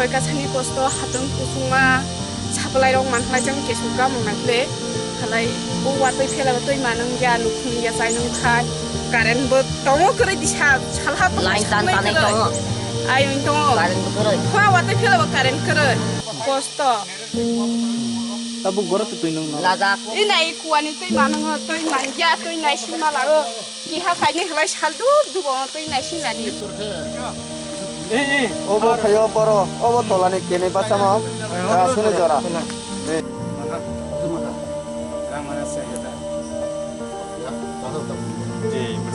hoi kasani posto hatun kusuma saplai rong man halai jang kesuka mangnatle halai o watoi phela batoi manung ya lukhung ya sainung khai karen bo tongo kore disha salha to Lain tan tanai tongo. ayun tongo Karen bekeroi. ha watoi phela ba karen kore posto Tabu gora tu tuinung na. Lazak. inai kuani toi manung toi manja toi nai sima lao ki ha khai halai saldu du bo toi nai sinani Obo khayo poro. Obo tolani kene baca mau. Sune jora.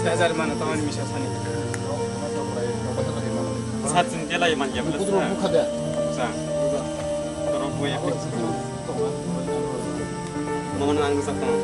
हजार mana tahun misal sani. Saat sendiri lah yang manja belas. Sang. Terus gue yang fix. Mau menang besar tuh.